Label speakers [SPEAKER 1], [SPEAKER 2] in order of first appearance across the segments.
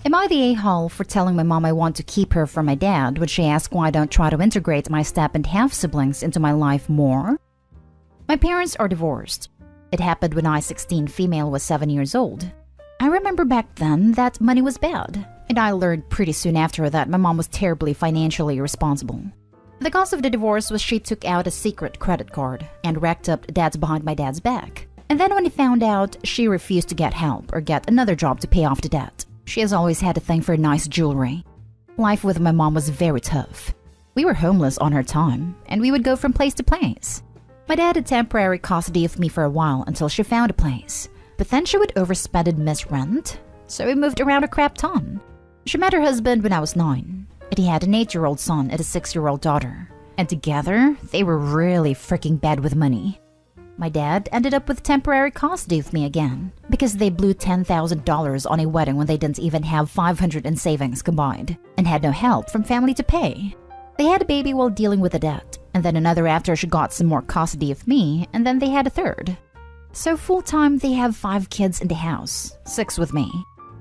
[SPEAKER 1] Am I the a-hole for telling my mom I want to keep her from my dad when she asks why I don't try to integrate my step and half siblings into my life more? My parents are divorced. It happened when I, 16 female, was 7 years old. I remember back then that money was bad, and I learned pretty soon after that my mom was terribly financially irresponsible. The cause of the divorce was she took out a secret credit card and racked up debts behind my dad's back. And then when he found out, she refused to get help or get another job to pay off the debt. She has always had a thing for nice jewelry. Life with my mom was very tough. We were homeless on her time, and we would go from place to place. My dad had temporary custody of me for a while until she found a place. But then she would overspend and miss rent, so we moved around a crap ton. She met her husband when I was 9, and he had an 8-year-old son and a 6-year-old daughter. And together, they were really freaking bad with money. My dad ended up with temporary custody of me again, because they blew $10,000 on a wedding when they didn't even have $500 in savings combined, and had no help from family to pay. They had a baby while dealing with the debt, and then another after she got some more custody of me, and then they had a third. So full-time, they have 5 kids in the house, 6 with me.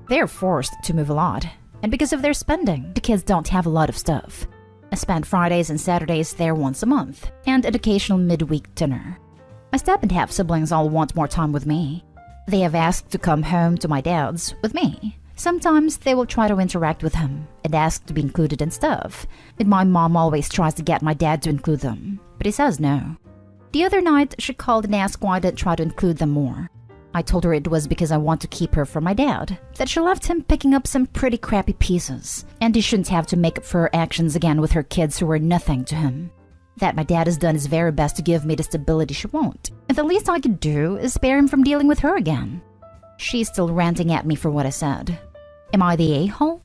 [SPEAKER 1] They're forced to move a lot, and because of their spending, the kids don't have a lot of stuff. I spend Fridays and Saturdays there once a month, and an occasional midweek dinner. My step and half siblings all want more time with me. They have asked to come home to my dad's with me. Sometimes they will try to interact with him and ask to be included in stuff, and my mom always tries to get my dad to include them, but he says no. The other night, she called and asked why I didn't try to include them more. I told her it was because I want to keep her from my dad, that she left him picking up some pretty crappy pieces, and he shouldn't have to make up for her actions again with her kids who were nothing to him. That my dad has done his very best to give me the stability she wants, and the least I could do is spare him from dealing with her again. She's still ranting at me for what I said. Am I the a-hole?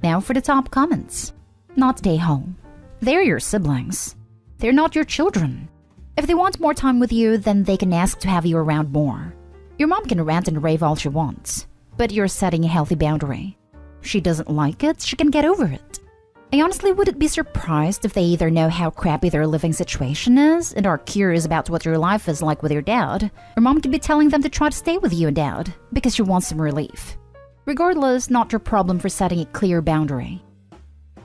[SPEAKER 1] Now for the top comments. Not the a-hole. They're your siblings. They're not your children. If they want more time with you, then they can ask to have you around more. Your mom can rant and rave all she wants, but you're setting a healthy boundary. If she doesn't like it, she can get over it. I honestly wouldn't be surprised if they either know how crappy their living situation is and are curious about what your life is like with your dad, or mom could be telling them to try to stay with you and dad because she wants some relief. Regardless, not your problem for setting a clear boundary.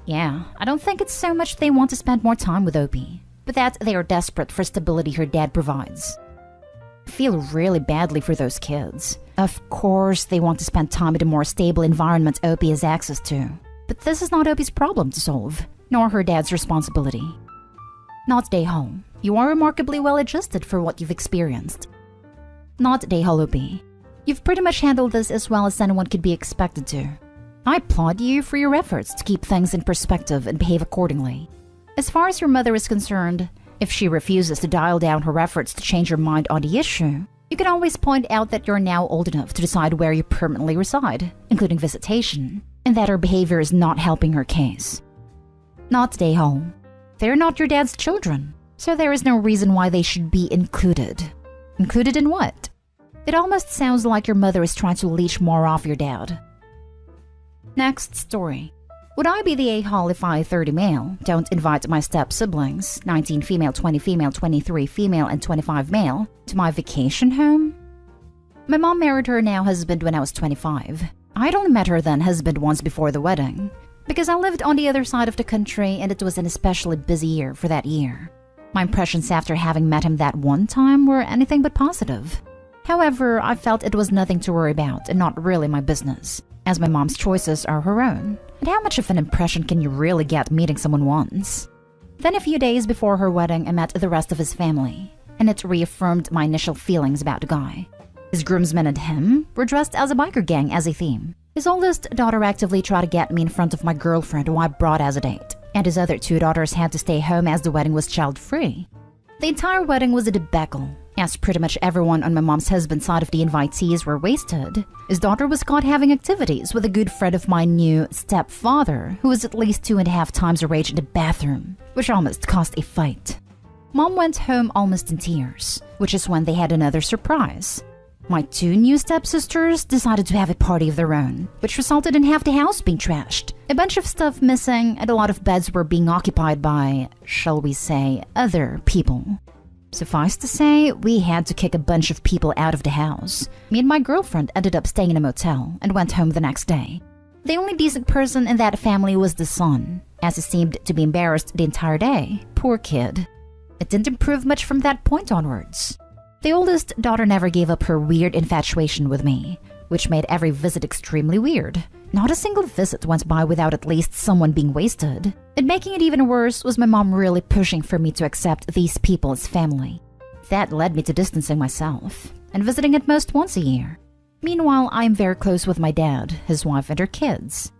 [SPEAKER 1] Yeah, I don't think it's so much they want to spend more time with Opie, but that they are desperate for stability her dad provides. I feel really badly for those kids. Of course, they want to spend time in a more stable environment Opie has access to. But this is not Opie's problem to solve, nor her dad's responsibility. Not a-hole. You are remarkably well adjusted for what you've experienced. Not a-hole, Opie. You've pretty much handled this as well as anyone could be expected to. I applaud you for your efforts to keep things in perspective and behave accordingly. As far as your mother is concerned, if she refuses to dial down her efforts to change her mind on the issue, you can always point out that you're now old enough to decide where you permanently reside, including visitation, and that her behavior is not helping her case. Not stay home. They're not your dad's children, so there is no reason why they should be included. Included in what? It almost sounds like your mother is trying to leech more off your dad. Next story. Would I be the a-hole if I, 30 male, don't invite my step-siblings, 19 female, 20 female, 23 female, and 25 male, to my vacation home? My mom married her now husband when I was 25. I'd only met her then husband once before the wedding, because I lived on the other side of the country and it was an especially busy year for that year. My impressions after having met him that one time were anything but positive. However, I felt it was nothing to worry about and not really my business, as my mom's choices are her own. And how much of an impression can you really get meeting someone once? Then a few days before her wedding, I met the rest of his family, and it reaffirmed my initial feelings about the guy. His groomsmen and him were dressed as a biker gang as a theme. His oldest daughter actively tried to get me in front of my girlfriend who I brought as a date, and his other 2 daughters had to stay home as the wedding was child-free. The entire wedding was a debacle, as pretty much everyone on my mom's husband's side of the invitees were wasted. His daughter was caught having activities with a good friend of my new stepfather, who was at least 2.5 times her age in the bathroom, which almost caused a fight. Mom went home almost in tears, which is when they had another surprise. My 2 new stepsisters decided to have a party of their own, which resulted in half the house being trashed, a bunch of stuff missing, and a lot of beds were being occupied by, shall we say, other people. Suffice to say, we had to kick a bunch of people out of the house. Me and my girlfriend ended up staying in a motel and went home the next day. The only decent person in that family was the son, as he seemed to be embarrassed the entire day. Poor kid. It didn't improve much from that point onwards. The oldest daughter never gave up her weird infatuation with me, which made every visit extremely weird. Not a single visit went by without at least someone being wasted. And making it even worse was my mom really pushing for me to accept these people as family. That led me to distancing myself and visiting at most once a year. Meanwhile, I am very close with my dad, his wife, and her kids.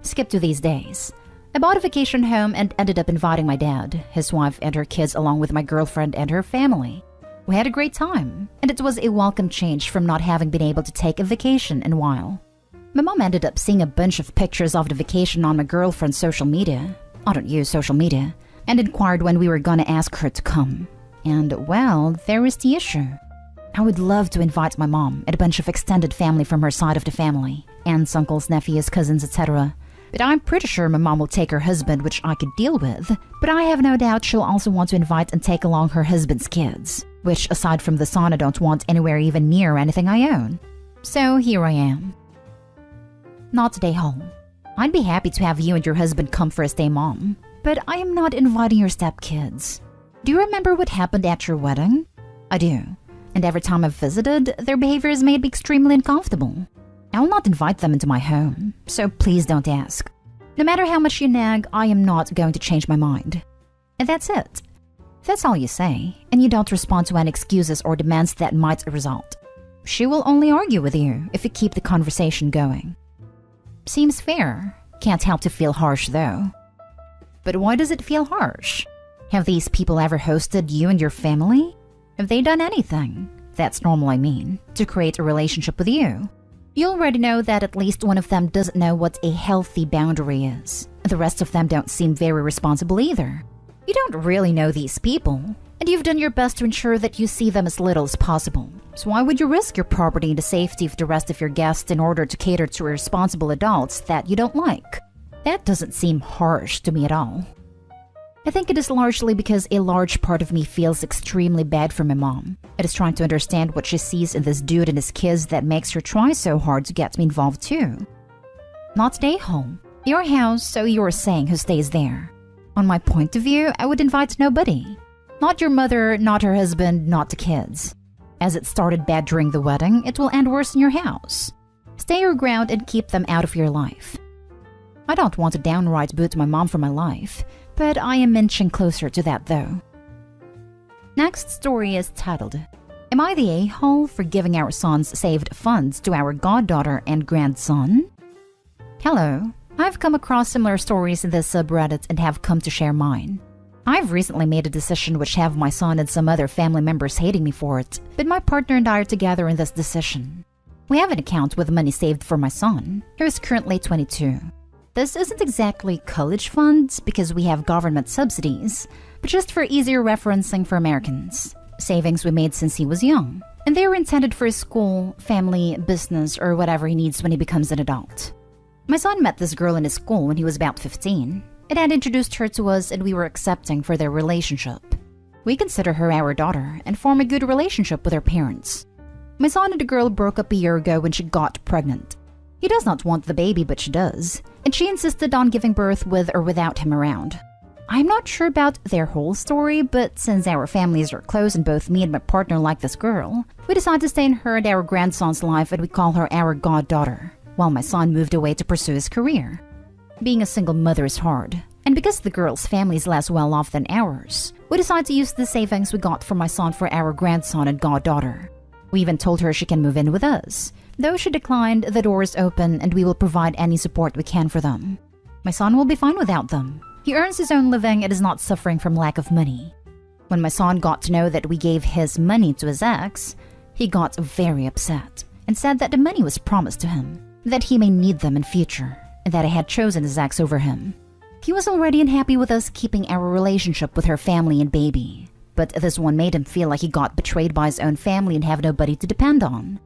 [SPEAKER 1] Skip to these days. I bought a vacation home and ended up inviting my dad, his wife, and her kids along with my girlfriend and her family. We had a great time, and it was a welcome change from not having been able to take a vacation in a while. My mom ended up seeing a bunch of pictures of the vacation on my girlfriend's social media. I don't use social media, and inquired when we were gonna ask her to come. And well, there is the issue. I would love to invite my mom and a bunch of extended family from her side of the family, aunts, uncles, nephews, cousins, etc. But I'm pretty sure my mom will take her husband, which I could deal with. But I have no doubt she'll also want to invite and take along her husband's kids, which aside from the son, I don't want anywhere even near anything I own. So here I am. Not today home. I'd be happy to have you and your husband come for a stay, Mom, but I am not inviting your stepkids. Do you remember what happened at your wedding? I do. And every time I've visited, their behavior has made me extremely uncomfortable. I will not invite them into my home, so please don't ask. No matter how much you nag, I am not going to change my mind. And that's it. That's all you say, and you don't respond to any excuses or demands that might result. She will only argue with you if you keep the conversation going. Seems fair. Can't help to feel harsh, though. But why does it feel harsh? Have these people ever hosted you and your family? Have they done anything, that's normal I mean, to create a relationship with you? You already know that at least one of them doesn't know what a healthy boundary is. The rest of them don't seem very responsible either. You don't really know these people, and you've done your best to ensure that you see them as little as possible. So why would you risk your property and the safety of the rest of your guests in order to cater to irresponsible adults that you don't like? That doesn't seem harsh to me at all. I think it is largely because a large part of me feels extremely bad for my mom. It is trying to understand what she sees in this dude and his kids that makes her try so hard to get me involved too. Not stay home. Your house, so you're saying who stays there. On my point of view, I would invite nobody. Not your mother, not her husband, not the kids. As it started bad during the wedding, it will end worse in your house. Stay your ground and keep them out of your life. I don't want to downright boot my mom from my life, but I am inching closer to that though. Next story is titled, Am I the a-hole for giving our son's saved funds to our goddaughter and grandson? Hello, I've come across similar stories in this subreddit and have come to share mine. I've recently made a decision which have my son and some other family members hating me for it, but my partner and I are together in this decision. We have an account with money saved for my son, who is currently 22. This isn't exactly college funds because we have government subsidies, but just for easier referencing for Americans. Savings we made since he was young, and they were intended for his school, family, business, or whatever he needs when he becomes an adult. My son met this girl in his school when he was about 15, and had introduced her to us and we were accepting for their relationship. We consider her our daughter and form a good relationship with her parents. My son and the girl broke up a year ago when she got pregnant. He does not want the baby, but she does, and she insisted on giving birth with or without him around. I'm not sure about their whole story, but since our families are close and both me and my partner like this girl, we decided to stay in her and our grandson's life and we call her our goddaughter, while my son moved away to pursue his career. Being a single mother is hard, and because the girl's family is less well off than ours, we decided to use the savings we got from my son for our grandson and goddaughter. We even told her she can move in with us. Though she declined, the door is open and we will provide any support we can for them. My son will be fine without them. He earns his own living and is not suffering from lack of money. When my son got to know that we gave his money to his ex, he got very upset and said that the money was promised to him, that he may need them in future, and that I had chosen his ex over him. He was already unhappy with us keeping our relationship with her family and baby, but this one made him feel like he got betrayed by his own family and have nobody to depend on.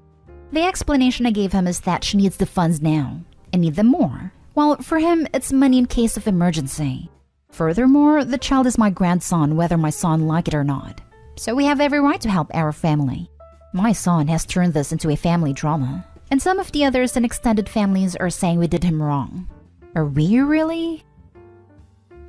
[SPEAKER 1] The explanation I gave him is that she needs the funds now, and need them more, while for him it's money in case of emergency. Furthermore, the child is my grandson whether my son like it or not, so we have every right to help our family. My son has turned this into a family drama, and some of the others in extended families are saying we did him wrong. Are we really?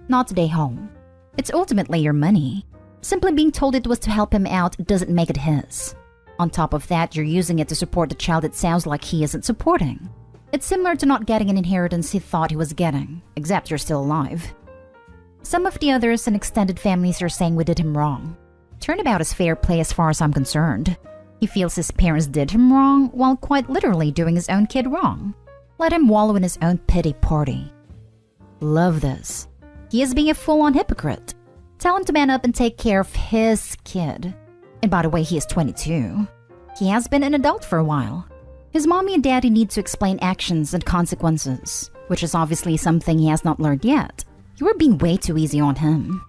[SPEAKER 1] Not today, home. It's ultimately your money. Simply being told it was to help him out doesn't make it his. On top of that, you're using it to support the child it sounds like he isn't supporting. It's similar to not getting an inheritance he thought he was getting, except you're still alive. Some of the others in extended families are saying we did him wrong. Turnabout is fair play as far as I'm concerned. He feels his parents did him wrong while quite literally doing his own kid wrong. Let him wallow in his own pity party. Love this. He is being a full-on hypocrite. Tell him to man up and take care of his kid. And by the way, he is 22. He has been an adult for a while. His mommy and daddy need to explain actions and consequences, which is obviously something he has not learned yet. You are being way too easy on him.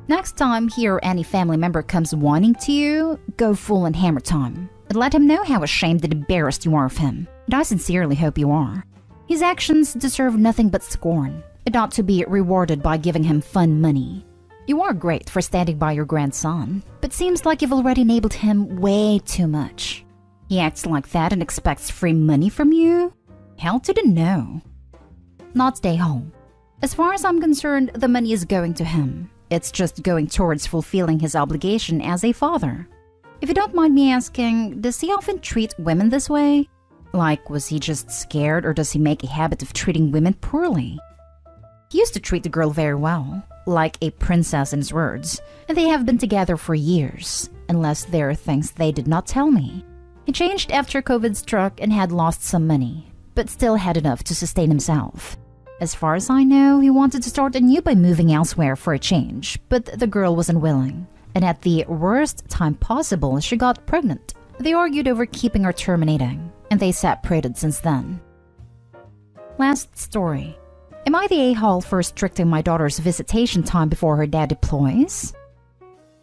[SPEAKER 1] Next time he or any family member comes whining to you, go full and hammer time, and let him know how ashamed and embarrassed you are of him. And I sincerely hope you are. His actions deserve nothing but scorn, and ought to be rewarded by giving him fun money. You are great for standing by your grandson, but seems like you've already enabled him way too much. He acts like that and expects free money from you? Hell to the no. Not stay home. As far as I'm concerned, the money is going to him. It's just going towards fulfilling his obligation as a father. If you don't mind me asking, does he often treat women this way? Like, was he just scared, or does he make a habit of treating women poorly? He used to treat the girl very well, like a princess in his words, and they have been together for years, unless there are things they did not tell me. He changed after COVID struck and had lost some money, but still had enough to sustain himself. As far as I know, he wanted to start anew by moving elsewhere for a change, but the girl was unwilling, and at the worst time possible, she got pregnant. They argued over keeping or terminating, and they separated since then. Last story. Am I the a-hole for restricting my daughter's visitation time before her dad deploys?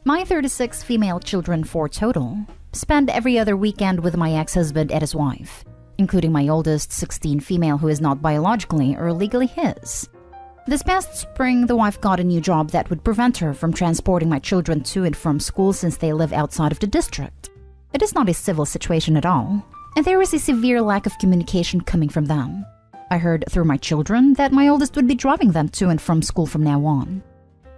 [SPEAKER 1] My 36 female children, 4 total, spend every other weekend with my ex-husband and his wife, including my oldest 16 female who is not biologically or legally his. This past spring, the wife got a new job that would prevent her from transporting my children to and from school since they live outside of the district. It is not a civil situation at all, and there is a severe lack of communication coming from them. I heard through my children that my oldest would be driving them to and from school from now on.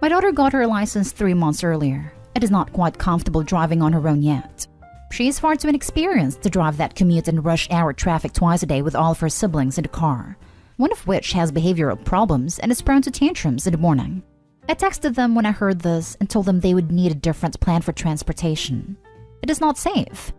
[SPEAKER 1] My daughter got her license 3 months earlier and is not quite comfortable driving on her own yet. She is far too inexperienced to drive that commute in rush hour traffic twice a day with all of her siblings in the car, one of which has behavioral problems and is prone to tantrums in the morning. I texted them when I heard this and told them they would need a different plan for transportation. It is not safe.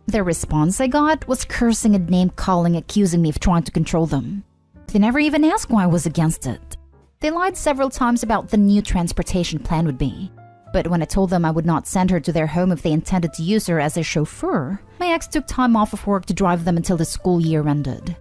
[SPEAKER 1] The response I got was cursing and name-calling, accusing me of trying to control them. They never even asked why I was against it. They lied several times about the new transportation plan would be. But when I told them I would not send her to their home if they intended to use her as a chauffeur, my ex took time off of work to drive them until the school year ended.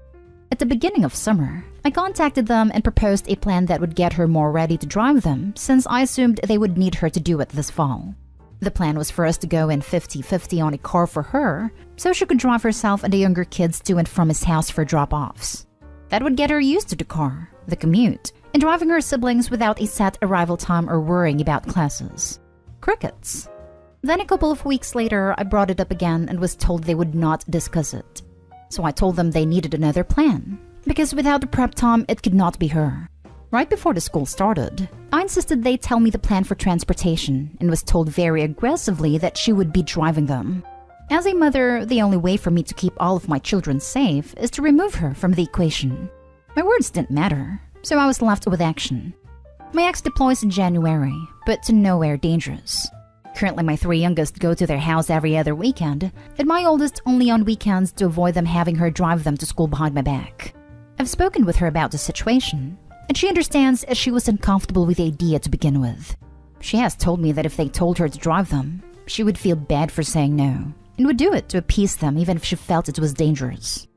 [SPEAKER 1] At the beginning of summer, I contacted them and proposed a plan that would get her more ready to drive them, since I assumed they would need her to do it this fall. The plan was for us to go in 50-50 on a car for her, so she could drive herself and the younger kids to and from his house for drop-offs. That would get her used to the car, the commute, and driving her siblings without a set arrival time or worrying about classes. Crickets. Then a couple of weeks later, I brought it up again and was told they would not discuss it. So I told them they needed another plan, because without the prep time, it could not be her. Right before the school started, I insisted they tell me the plan for transportation and was told very aggressively that she would be driving them. As a mother, the only way for me to keep all of my children safe is to remove her from the equation. My words didn't matter, so I was left with action. My ex deploys in January, but to nowhere dangerous. Currently, my 3 youngest go to their house every other weekend, and my oldest only on weekends to avoid them having her drive them to school behind my back. I've spoken with her about the situation, and she understands as she was uncomfortable with the idea to begin with. She has told me that if they told her to drive them, she would feel bad for saying no, and would do it to appease them even if she felt it was dangerous.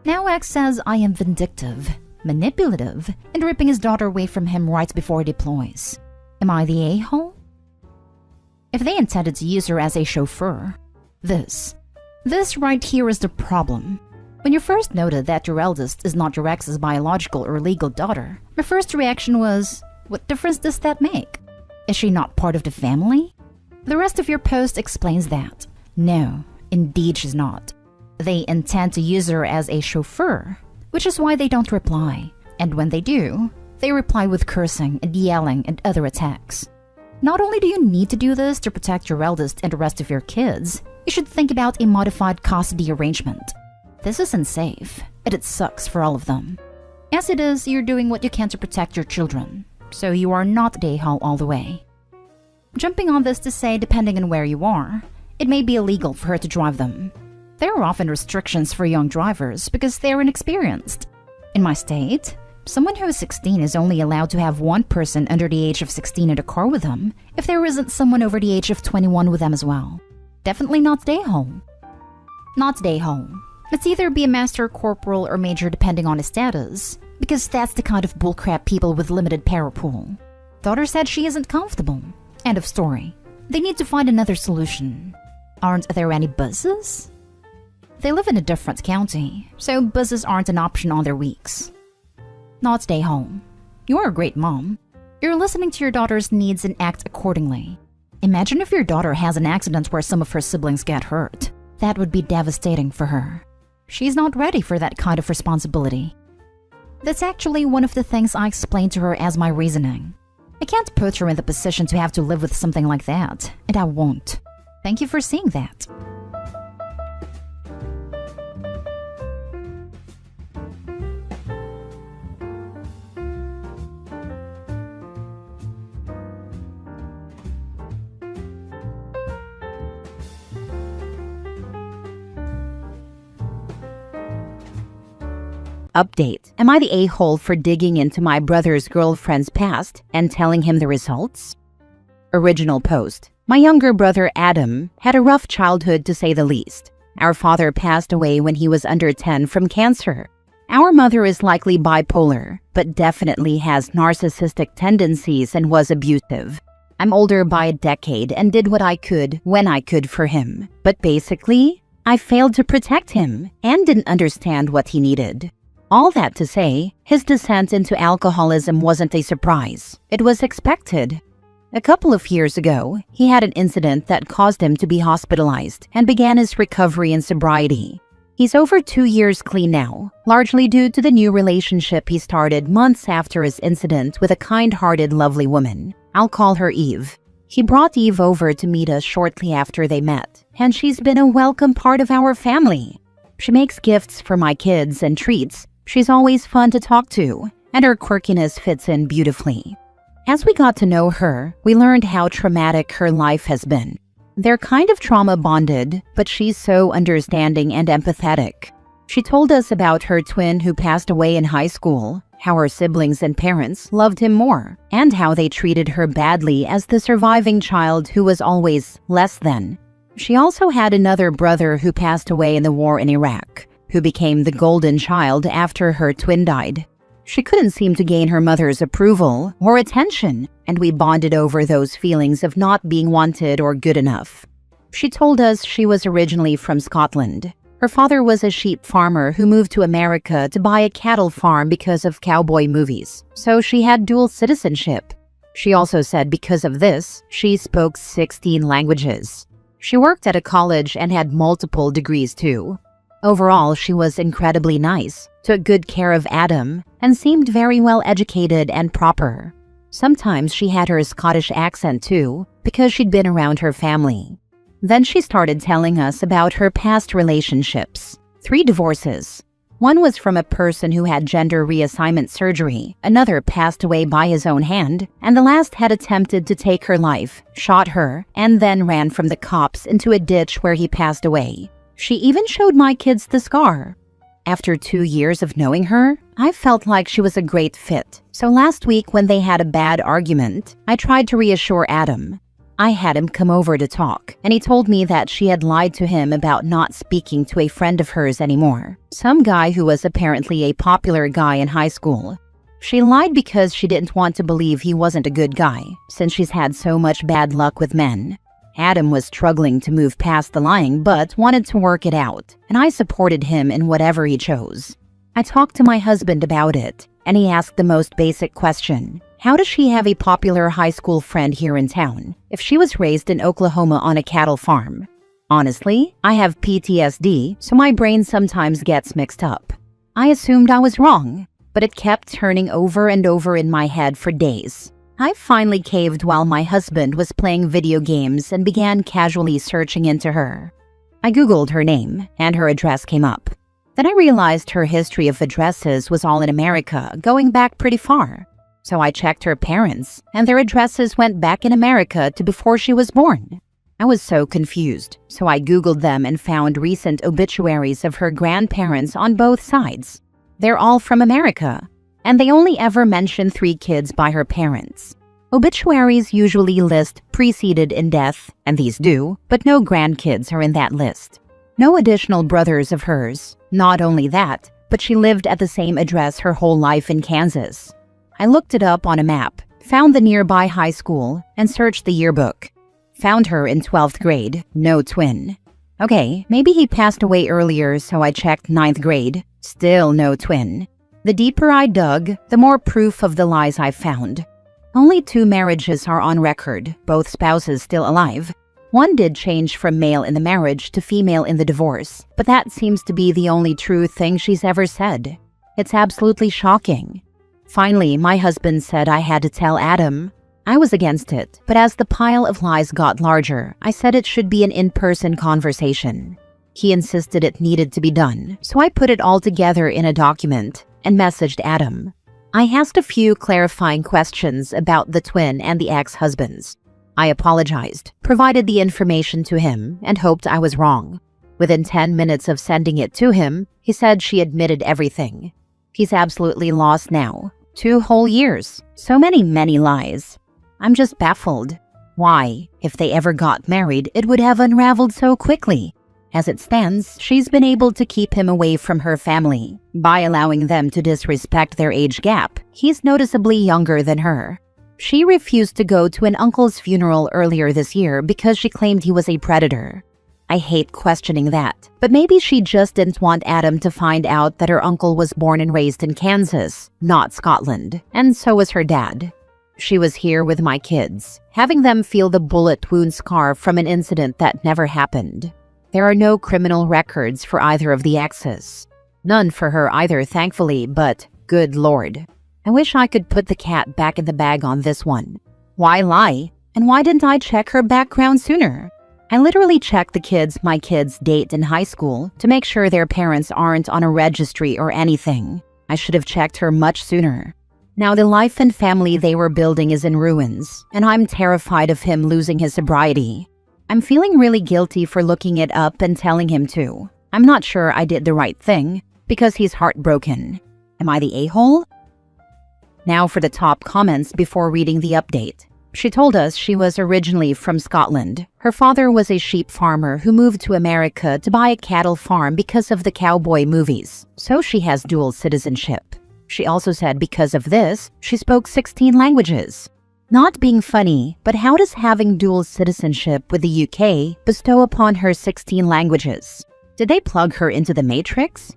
[SPEAKER 1] Now X says I am vindictive, manipulative, and ripping his daughter away from him right before he deploys. Am I the a-hole? If they intended to use her as a chauffeur, this right here is the problem. When you first noted that your eldest is not your ex's biological or legal daughter, my first reaction was, what difference does that make? Is she not part of the family? The rest of your post explains that. No, indeed she's not. They intend to use her as a chauffeur, which is why they don't reply. And when they do, they reply with cursing and yelling and other attacks. Not only do you need to do this to protect your eldest and the rest of your kids, you should think about a modified custody arrangement. This isn't safe, and it sucks for all of them. As it is, you're doing what you can to protect your children, so you are not day-hall all the way. Jumping on this to say, depending on where you are, it may be illegal for her to drive them. There are often restrictions for young drivers because they're inexperienced. In my state, someone who is 16 is only allowed to have one person under the age of 16 in a car with them if there isn't someone over the age of 21 with them as well. Definitely not day-hall. Not day-hall. Let's either be a master, corporal, or major depending on his status, because that's the kind of bullcrap people with limited power pool. Daughter said she isn't comfortable. End of story. They need to find another solution. Aren't there any buses? They live in a different county, so buses aren't an option on their weeks. Not stay home. You're a great mom. You're listening to your daughter's needs and act accordingly. Imagine if your daughter has an accident where some of her siblings get hurt. That would be devastating for her. She's not ready for that kind of responsibility. That's actually one of the things I explained to her as my reasoning. I can't put her in the position to have to live with something like that, and I won't. Thank you for seeing that.
[SPEAKER 2] Update. Am I the a-hole for digging into my brother's girlfriend's past and telling him the results? Original post. My younger brother Adam had a rough childhood to say the least. Our father passed away when he was under 10 from cancer. Our mother is likely bipolar, but definitely has narcissistic tendencies and was abusive. I'm older by a decade and did what I could when I could for him. But basically, I failed to protect him and didn't understand what he needed. All that to say, his descent into alcoholism wasn't a surprise. It was expected. A couple of years ago, he had an incident that caused him to be hospitalized and began his recovery in sobriety. He's over 2 years clean now, largely due to the new relationship he started months after his incident with a kind-hearted, lovely woman. I'll call her Eve. He brought Eve over to meet us shortly after they met, and she's been a welcome part of our family. She makes gifts for my kids and treats. She's always fun to talk to, and her quirkiness fits in beautifully. As we got to know her, we learned how traumatic her life has been. They're kind of trauma bonded, but she's so understanding and empathetic. She told us about her twin who passed away in high school, how her siblings and parents loved him more, and how they treated her badly as the surviving child who was always less than. She also had another brother who passed away in the war in Iraq, who became the golden child after her twin died. She couldn't seem to gain her mother's approval or attention, and we bonded over those feelings of not being wanted or good enough. She told us she was originally from Scotland. Her father was a sheep farmer who moved to America to buy a cattle farm because of cowboy movies, so she had dual citizenship. She also said because of this, she spoke 16 languages. She worked at a college and had multiple degrees too. Overall, she was incredibly nice, took good care of Adam, and seemed very well educated and proper. Sometimes she had her Scottish accent too, because she'd been around her family. Then she started telling us about her past relationships. 3 divorces. One was from a person who had gender reassignment surgery, another passed away by his own hand, and the last had attempted to take her life, shot her, and then ran from the cops into a ditch where he passed away. She even showed my kids the scar. After 2 years of knowing her, I felt like she was a great fit. So last week when they had a bad argument, I tried to reassure Adam. I had him come over to talk, and he told me that she had lied to him about not speaking to a friend of hers anymore. Some guy who was apparently a popular guy in high school. She lied because she didn't want to believe he wasn't a good guy, since she's had so much bad luck with men. Adam was struggling to move past the lying but wanted to work it out, and I supported him in whatever he chose. I talked to my husband about it, and he asked the most basic question. How does she have a popular high school friend here in town if she was raised in Oklahoma on a cattle farm? Honestly, I have PTSD, so my brain sometimes gets mixed up. I assumed I was wrong, but it kept turning over and over in my head for days. I finally caved while my husband was playing video games and began casually searching into her. I Googled her name, and her address came up. Then I realized her history of addresses was all in America, going back pretty far. So I checked her parents, and their addresses went back in America to before she was born. I was so confused, so I Googled them and found recent obituaries of her grandparents on both sides. They're all from America, and they only ever mention 3 kids by her parents. Obituaries usually list preceded in death, and these do, but no grandkids are in that list. No additional brothers of hers. Not only that, but she lived at the same address her whole life in Kansas. I looked it up on a map, found the nearby high school, and searched the yearbook. Found her in 12th grade, no twin. Okay, maybe he passed away earlier, so I checked 9th grade. Still no twin. The deeper I dug, the more proof of the lies I found. Only 2 marriages are on record, both spouses still alive. One did change from male in the marriage to female in the divorce, but that seems to be the only true thing she's ever said. It's absolutely shocking. Finally, my husband said I had to tell Adam. I was against it, but as the pile of lies got larger, I said it should be an in-person conversation. He insisted it needed to be done, so I put it all together in a document and messaged Adam. I asked a few clarifying questions about the twin and the ex-husbands. I apologized, provided the information to him, and hoped I was wrong. Within 10 minutes of sending it to him, he said she admitted everything. He's absolutely lost now. 2 whole years. So many lies. I'm just baffled. Why, if they ever got married, it would have unraveled so quickly. As it stands, she's been able to keep him away from her family. By allowing them to disrespect their age gap, he's noticeably younger than her. She refused to go to an uncle's funeral earlier this year because she claimed he was a predator. I hate questioning that, but maybe she just didn't want Adam to find out that her uncle was born and raised in Kansas, not Scotland, and so was her dad. She was here with my kids, having them feel the bullet wound scar from an incident that never happened. There are no criminal records for either of the exes. None for her either, thankfully, but good Lord. I wish I could put the cat back in the bag on this one. Why lie? And why didn't I check her background sooner? I literally checked the kids my kids date in high school to make sure their parents aren't on a registry or anything. I should have checked her much sooner. Now the life and family they were building is in ruins, and I'm terrified of him losing his sobriety. I'm feeling really guilty for looking it up and telling him to. I'm not sure I did the right thing, because he's heartbroken. Am I the a-hole? Now for the top comments before reading the update. She told us she was originally from Scotland. Her father was a sheep farmer who moved to America to buy a cattle farm because of the cowboy movies, so she has dual citizenship. She also said because of this, she spoke 16 languages. Not being funny, but how does having dual citizenship with the UK bestow upon her 16 languages? Did they plug her into the Matrix?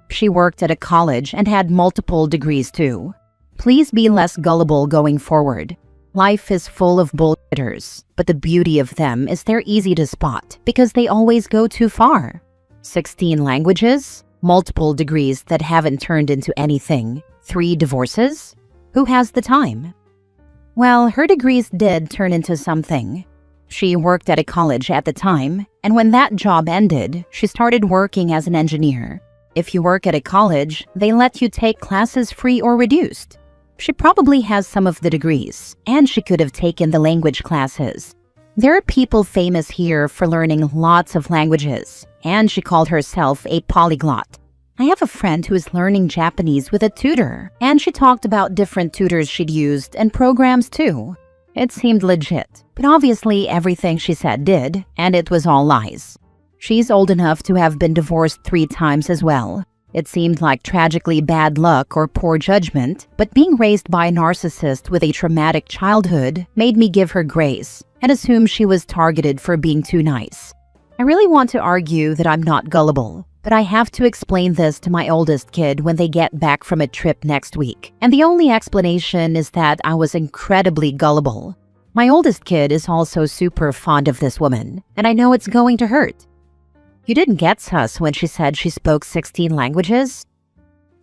[SPEAKER 2] She worked at a college and had multiple degrees too. Please be less gullible going forward. Life is full of bullshitters, but the beauty of them is they're easy to spot because they always go too far. 16 languages? Multiple degrees that haven't turned into anything. 3 divorces? Who has the time? Well, her degrees did turn into something. She worked at a college at the time, and when that job ended, she started working as an engineer. If you work at a college, they let you take classes free or reduced. She probably has some of the degrees, and she could have taken the language classes. There are people famous here for learning lots of languages, and she called herself a polyglot. I have a friend who is learning Japanese with a tutor, and she talked about different tutors she'd used and programs too. It seemed legit, but obviously everything she said did, and it was all lies. She's old enough to have been divorced 3 times as well. It seemed like tragically bad luck or poor judgment, but being raised by a narcissist with a traumatic childhood made me give her grace and assume she was targeted for being too nice. I really want to argue that I'm not gullible, but I have to explain this to my oldest kid when they get back from a trip next week. And the only explanation is that I was incredibly gullible. My oldest kid is also super fond of this woman, and I know it's going to hurt. You didn't get sus when she said she spoke 16 languages?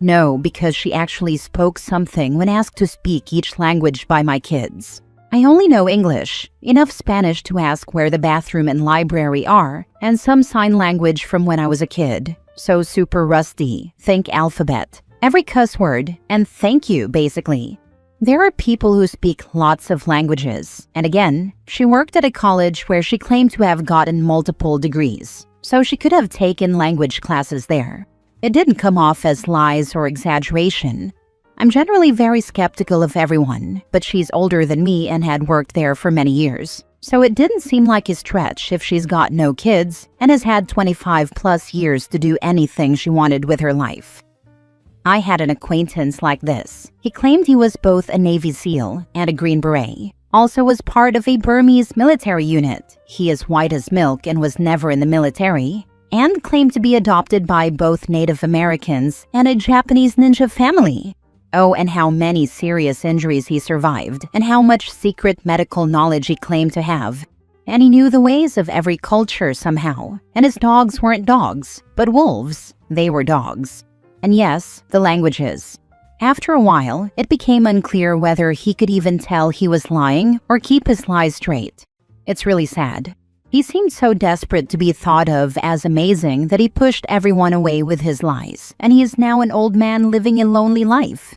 [SPEAKER 2] No, because she actually spoke something when asked to speak each language by my kids. I only know English, enough Spanish to ask where the bathroom and library are, and some sign language from when I was a kid. So super rusty, think alphabet, every cuss word, and thank you, basically. There are people who speak lots of languages, and again, she worked at a college where she claimed to have gotten multiple degrees, so she could have taken language classes there. It didn't come off as lies or exaggeration. I'm generally very skeptical of everyone, but she's older than me and had worked there for many years. So it didn't seem like a stretch if she's got no kids and has had 25 plus years to do anything she wanted with her life. I had an acquaintance like this. He claimed he was both a Navy SEAL and a Green Beret. Also was part of a Burmese military unit. He is white as milk and was never in the military, and claimed to be adopted by both Native Americans and a Japanese ninja family. Oh, and how many serious injuries he survived, and how much secret medical knowledge he claimed to have. And he knew the ways of every culture somehow. And his dogs weren't dogs, but wolves. They were dogs. And yes, the languages. After a while, it became unclear whether he could even tell he was lying or keep his lies straight. It's really sad. He seemed so desperate to be thought of as amazing that he pushed everyone away with his lies, and he is now an old man living a lonely life.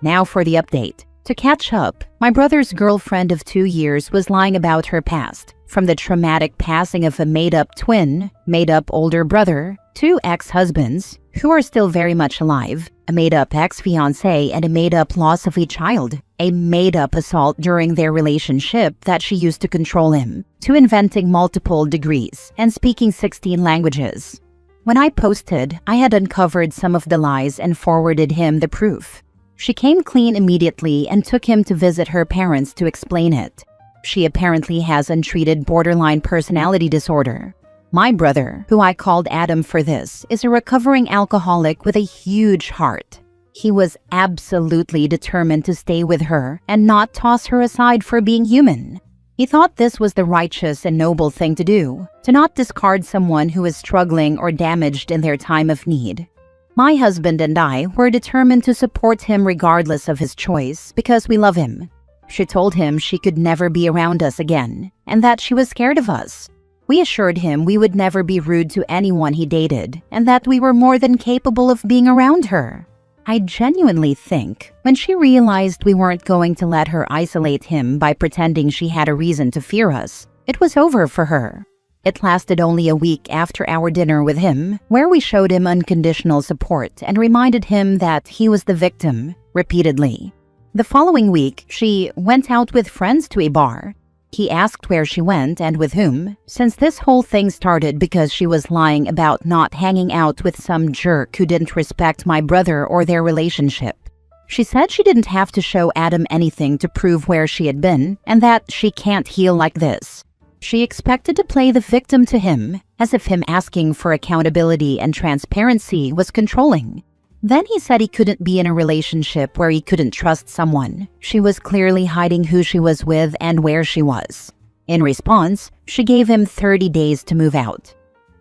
[SPEAKER 2] Now for the update. To catch up, my brother's girlfriend of 2 years was lying about her past, from the traumatic passing of a made-up twin, made-up older brother, 2 ex-husbands, who are still very much alive, a made-up ex-fiancé, and a made-up loss of a child, a made-up assault during their relationship that she used to control him, to inventing multiple degrees and speaking 16 languages. When I posted, I had uncovered some of the lies and forwarded him the proof. She came clean immediately and took him to visit her parents to explain it. She apparently has untreated borderline personality disorder. My brother, who I called Adam for this, is a recovering alcoholic with a huge heart. He was absolutely determined to stay with her and not toss her aside for being human. He thought this was the righteous and noble thing to do, to not discard someone who is struggling or damaged in their time of need. My husband and I were determined to support him regardless of his choice because we love him. She told him she could never be around us again and that she was scared of us. We assured him we would never be rude to anyone he dated and that we were more than capable of being around her. I genuinely think when she realized we weren't going to let her isolate him by pretending she had a reason to fear us, it was over for her. It lasted only a week after our dinner with him, where we showed him unconditional support and reminded him that he was the victim, repeatedly. The following week, she went out with friends to a bar. He asked where she went and with whom, since this whole thing started because she was lying about not hanging out with some jerk who didn't respect my brother or their relationship. She said she didn't have to show Adam anything to prove where she had been and that she can't heal like this. She expected to play the victim to him, as if him asking for accountability and transparency was controlling. Then he said he couldn't be in a relationship where he couldn't trust someone. She was clearly hiding who she was with and where she was. In response, she gave him 30 days to move out.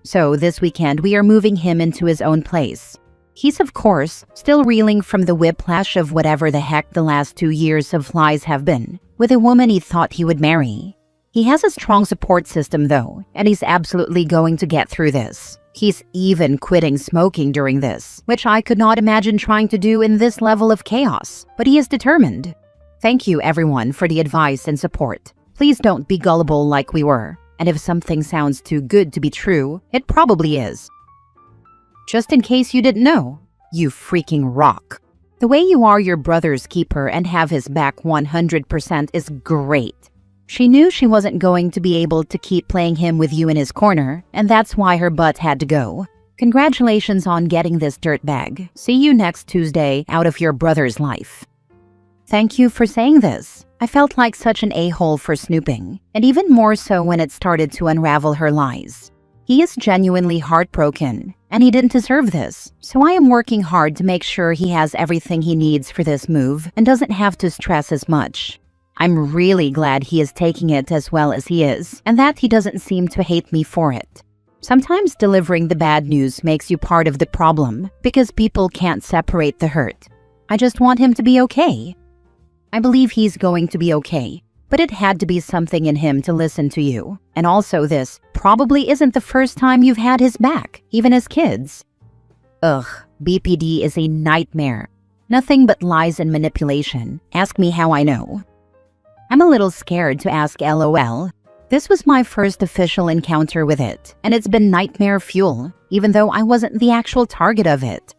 [SPEAKER 2] So this weekend we are moving him into his own place. He's of course still reeling from the whiplash of whatever the heck the last 2 years of lies have been, with a woman he thought he would marry. He has a strong support system though, and he's absolutely going to get through this. He's even quitting smoking during this, which I could not imagine trying to do in this level of chaos, but he is determined. Thank you everyone for the advice and support. Please don't be gullible like we were, and if something sounds too good to be true, it probably is. Just in case you didn't know, you freaking rock. The way you are your brother's keeper and have his back 100% is great. She knew she wasn't going to be able to keep playing him with you in his corner, and that's why her butt had to go. Congratulations on getting this dirtbag. See you next Tuesday out of your brother's life. Thank you for saying this. I felt like such an a-hole for snooping, and even more so when it started to unravel her lies. He is genuinely heartbroken, and he didn't deserve this. So I am working hard to make sure he has everything he needs for this move and doesn't have to stress as much. I'm really glad he is taking it as well as he is, and that he doesn't seem to hate me for it. Sometimes delivering the bad news makes you part of the problem because people can't separate the hurt. I just want him to be okay. I believe he's going to be okay, but it had to be something in him to listen to you. And also this probably isn't the first time you've had his back, even as kids. Ugh, BPD is a nightmare. Nothing but lies and manipulation. Ask me how I know. I'm a little scared to ask LOL. This was my first official encounter with it, and it's been nightmare fuel, even though I wasn't the actual target of it.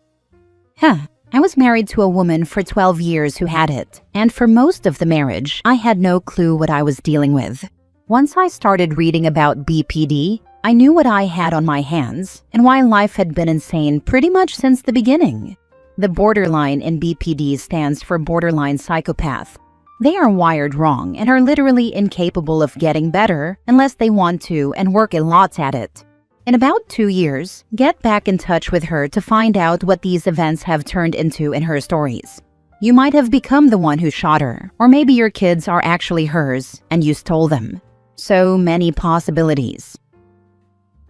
[SPEAKER 2] I was married to a woman for 12 years who had it, and for most of the marriage, I had no clue what I was dealing with. Once I started reading about BPD, I knew what I had on my hands and why life had been insane pretty much since the beginning. The borderline in BPD stands for borderline psychopath. They are wired wrong and are literally incapable of getting better unless they want to and work a lot at it. In about 2 years, get back in touch with her to find out what these events have turned into in her stories. You might have become the one who shot her, or maybe your kids are actually hers and you stole them. So many possibilities.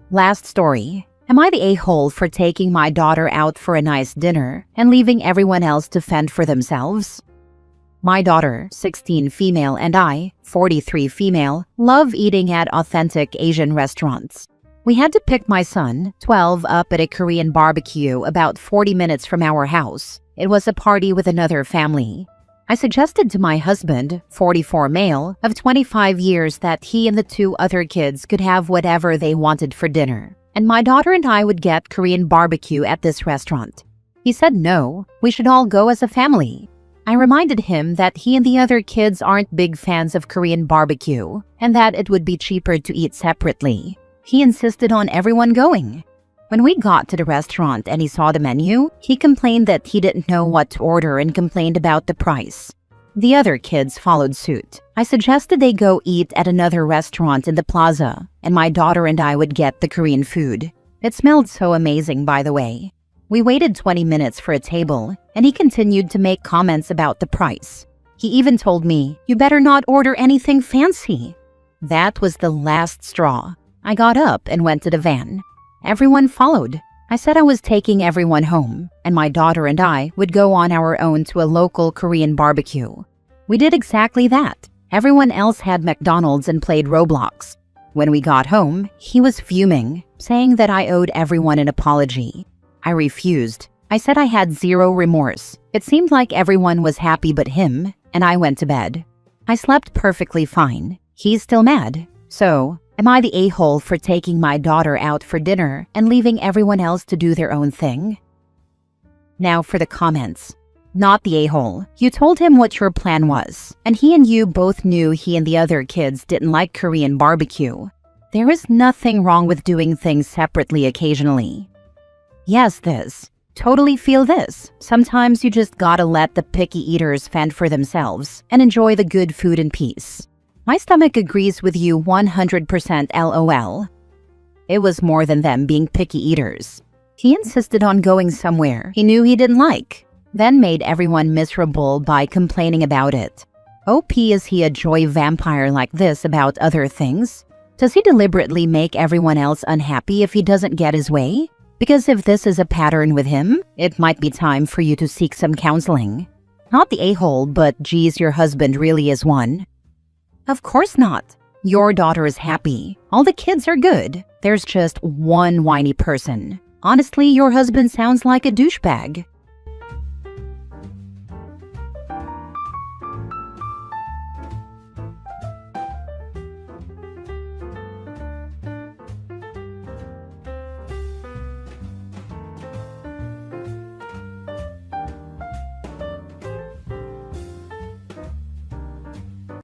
[SPEAKER 2] Last story. Am I the a-hole for taking my daughter out for a nice dinner and leaving everyone else to fend for themselves? My daughter, 16 female, and I, 43 female, love eating at authentic Asian restaurants. We had to pick my son, 12, up at a Korean barbecue about 40 minutes from our house. It was a party with another family. I suggested to my husband, 44 male, of 25 years that he and the 2 other kids could have whatever they wanted for dinner, and my daughter and I would get Korean barbecue at this restaurant. He said no, we should all go as a family. I reminded him that he and the other kids aren't big fans of Korean barbecue and that it would be cheaper to eat separately. He insisted on everyone going. When we got to the restaurant and he saw the menu, he complained that he didn't know what to order and complained about the price. The other kids followed suit. I suggested they go eat at another restaurant in the plaza, and my daughter and I would get the Korean food. It smelled so amazing, by the way. We waited 20 minutes for a table, and he continued to make comments about the price. He even told me, "You better not order anything fancy." That was the last straw. I got up and went to the van. Everyone followed. I said I was taking everyone home, and my daughter and I would go on our own to a local Korean barbecue. We did exactly that. Everyone else had McDonald's and played Roblox. When we got home, he was fuming, saying that I owed everyone an apology. I refused. I said I had zero remorse. It seemed like everyone was happy but him, and I went to bed. I slept perfectly fine. He's still mad. So, am I the a-hole for taking my daughter out for dinner and leaving everyone else to do their own thing? Now for the comments. Not the a-hole. You told him what your plan was, and he and you both knew he and the other kids didn't like Korean barbecue. There is nothing wrong with doing things separately occasionally. Yes, this. Totally feel this. Sometimes you just gotta let the picky eaters fend for themselves and enjoy the good food in peace. My stomach agrees with you 100% LOL. It was more than them being picky eaters. He insisted on going somewhere he knew he didn't like, then made everyone miserable by complaining about it. OP, is he a joy vampire like this about other things? Does he deliberately make everyone else unhappy if he doesn't get his way? Because if this is a pattern with him, it might be time for you to seek some counseling. Not the a-hole, but geez, your husband really is one. Of course not. Your daughter is happy. All the kids are good. There's just one whiny person. Honestly, your husband sounds like a douchebag.